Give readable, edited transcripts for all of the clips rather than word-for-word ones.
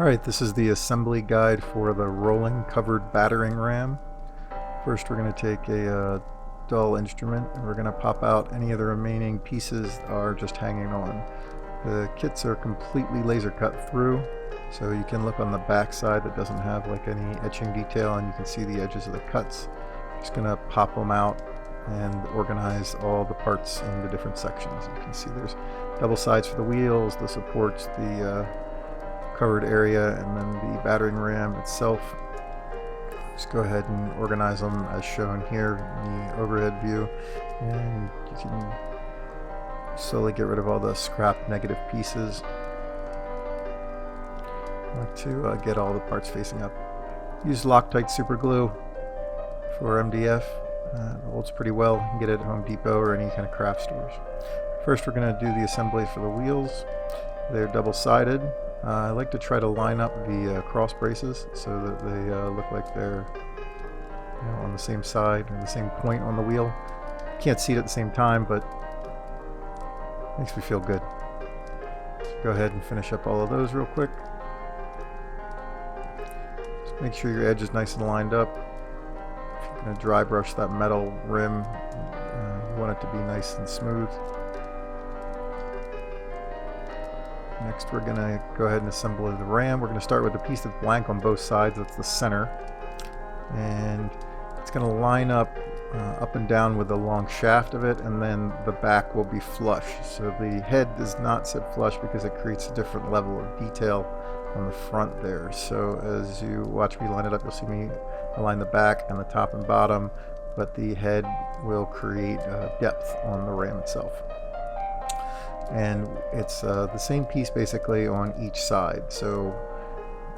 Alright, this is the assembly guide for the rolling covered battering ram. First we're going to take a dull instrument and we're going to pop out any of the remaining pieces that are just hanging on. The kits are completely laser cut through, so you can look on the back side that doesn't have like any etching detail and you can see the edges of the cuts. Just going to pop them out and organize all the parts into different sections. You can see there's double sides for the wheels, the supports, the covered area, and then the battering ram itself. Just go ahead and organize them as shown here in the overhead view, and you can slowly get rid of all the scrap negative pieces. I like to get all the parts facing up. Use Loctite super glue for MDF. It holds pretty well. You can get it at Home Depot or any kind of craft stores. First we're going to do the assembly for the wheels. They're double-sided. I like to try to line up the cross braces so that they look like they're on the same side or the same point on the wheel. Can't see it at the same time, but it makes me feel good. So go ahead and finish up all of those real quick. Just make sure your edge is nice and lined up. If you're going to dry brush that metal rim, you want it to be nice and smooth. Next we're going to go ahead and assemble the ram. We're going to start with a piece that's blank on both sides. That's the center. And it's going to line up and down with the long shaft of it, and then the back will be flush. So the head does not sit flush because it creates a different level of detail on the front there. So as you watch me line it up, you'll see me align the back and the top and bottom, but the head will create depth on the ram itself. And it's the same piece basically on each side, so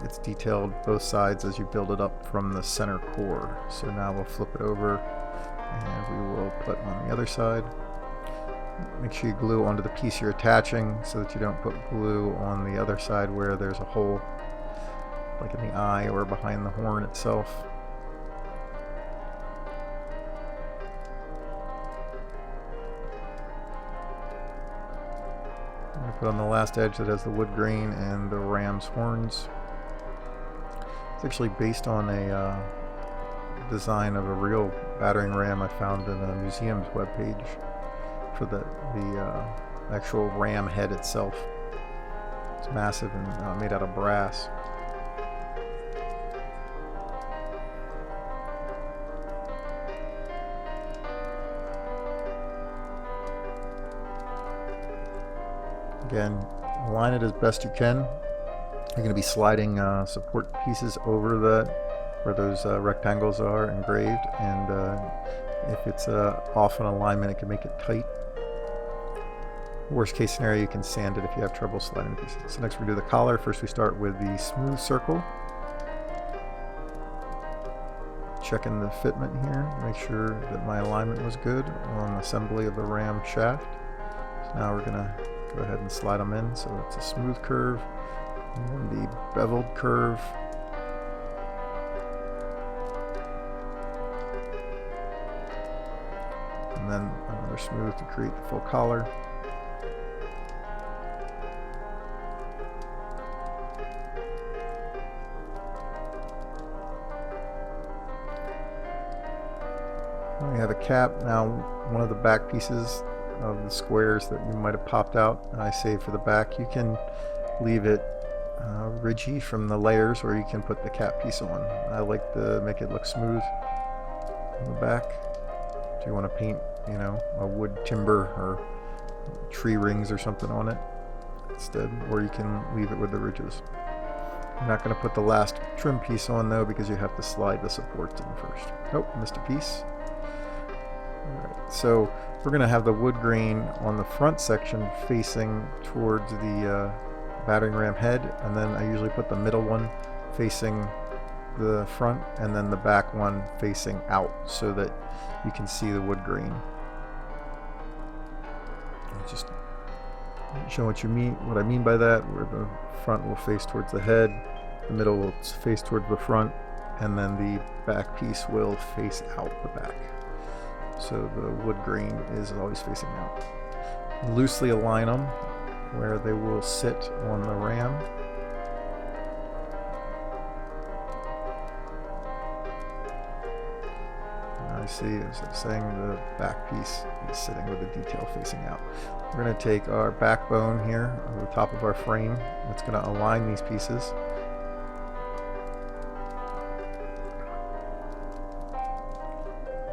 it's detailed both sides as you build it up from the center core. So now we'll flip it over and we will put on the other side. Make sure you glue onto the piece you're attaching so that you don't put glue on the other side where there's a hole, like in the eye or behind the horn itself. I'm going to put on the last edge that has the wood grain and the ram's horns. It's actually based on a design of a real battering ram I found in a museum's webpage for the actual ram head itself. It's massive and made out of brass. Again, align it as best you can. You're going to be sliding support pieces over where those rectangles are engraved, and if it's off in alignment, it can make it tight. Worst case scenario, you can sand it if you have trouble sliding the pieces. So next we do the collar. First we start with the smooth circle. Checking the fitment here, make sure that my alignment was good on assembly of the ram shaft. So now we're going to go ahead and slide them in so it's a smooth curve, and then the beveled curve. And then another smooth to create the full collar. We have a cap. Now one of the back pieces of the squares that you might have popped out, I saved for the back. You can leave it ridgy from the layers, or you can put the cap piece on. I like to make it look smooth on the back. Do you want to paint, a wood timber or tree rings or something on it instead, or you can leave it with the ridges. I'm not going to put the last trim piece on though, because you have to slide the supports in first. Oh, missed a piece. Alright, so we're going to have the wood grain on the front section facing towards the battering ram head, and then I usually put the middle one facing the front and then the back one facing out so that you can see the wood grain. Just show what I mean by that, where the front will face towards the head, the middle will face towards the front, and then the back piece will face out the back. So the wood grain is always facing out. Loosely align them where they will sit on the ram. I see, as I was saying, the back piece is sitting with the detail facing out. We're going to take our backbone here on the top of our frame. It's going to align these pieces.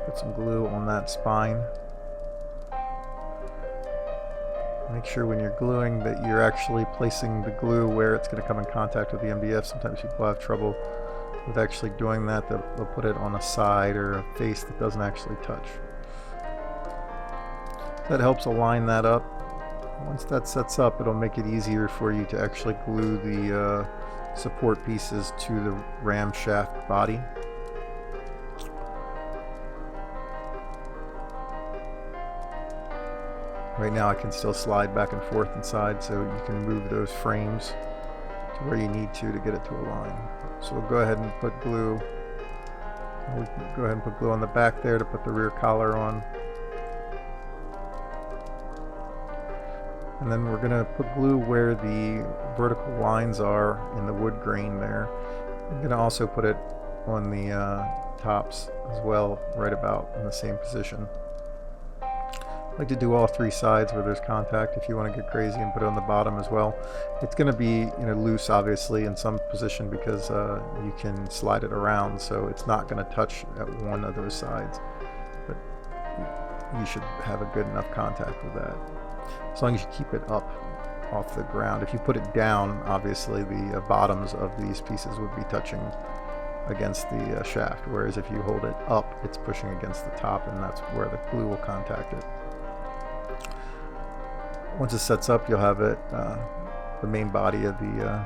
Put some glue on that spine. Make sure when you're gluing that you're actually placing the glue where it's going to come in contact with the MDF. Sometimes people have trouble with actually doing that. They'll put it on a side or a face that doesn't actually touch. That helps align that up. Once that sets up, it'll make it easier for you to actually glue the support pieces to the ram shaft body. Right now I can still slide back and forth inside, so you can move those frames to where you need to get it to align. So we'll go ahead and put glue. We can go ahead and put glue on the back there to put the rear collar on. And then we're going to put glue where the vertical lines are in the wood grain there. I'm going to also put it on the tops as well, right about in the same position. I like to do all three sides where there's contact if you want to get crazy, and put it on the bottom as well. It's going to be loose obviously in some position because you can slide it around, so it's not going to touch at one of those sides, but you should have a good enough contact with that, as long as you keep it up off the ground. If you put it down, obviously the bottoms of these pieces would be touching against the shaft, whereas if you hold it up, it's pushing against the top, and that's where the glue will contact it. Once it sets up, you'll have it, the main body of the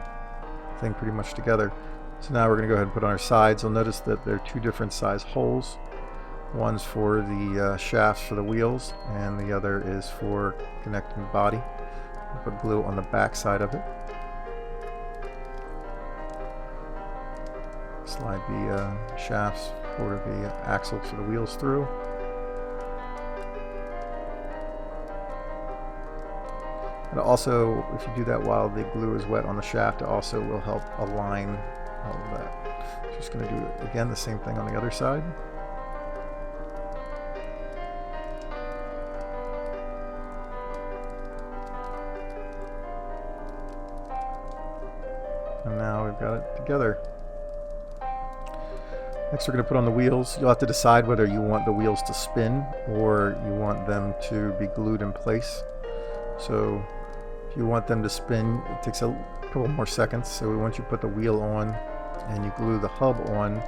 thing pretty much together. So now we're going to go ahead and put on our sides. You'll notice that there are two different size holes. One's for the shafts for the wheels, and the other is for connecting the body. I'll put glue on the back side of it. Slide the shafts for the axles for the wheels through. And also, if you do that while the glue is wet on the shaft, it also will help align all of that. So just going to do again the same thing on the other side. And now we've got it together. Next we're going to put on the wheels. You'll have to decide whether you want the wheels to spin or you want them to be glued in place. So if you want them to spin, it takes a couple more seconds. So once you put the wheel on and you glue the hub on,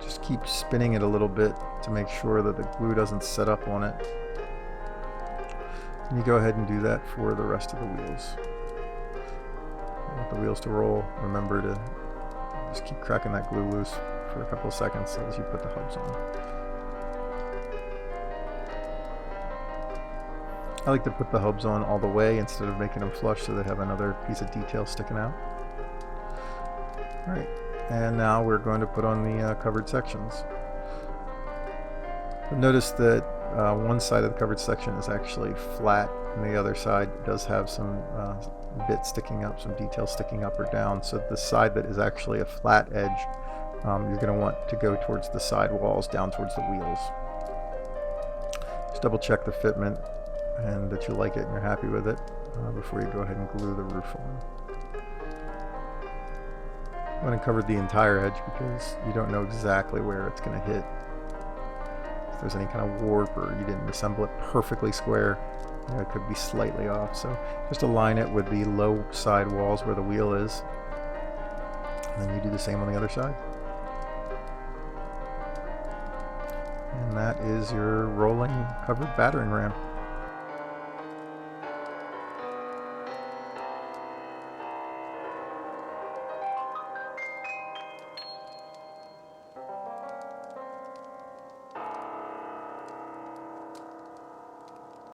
just keep spinning it a little bit to make sure that the glue doesn't set up on it. And you go ahead and do that for the rest of the wheels. You want the wheels to roll. Remember to just keep cracking that glue loose for a couple of seconds as you put the hubs on. I like to put the hubs on all the way instead of making them flush so they have another piece of detail sticking out. Alright, and now we're going to put on the covered sections. But notice that one side of the covered section is actually flat, and the other side does have some bits sticking up, some details sticking up or down. So the side that is actually a flat edge, you're going to want to go towards the side walls, down towards the wheels. Just double check the fitment and that you like it and you're happy with it before you go ahead and glue the roof on. I went and covered the entire edge because you don't know exactly where it's going to hit. If there's any kind of warp or you didn't assemble it perfectly square, it could be slightly off. So just align it with the low side walls where the wheel is, and then you do the same on the other side. And that is your rolling covered battering ram.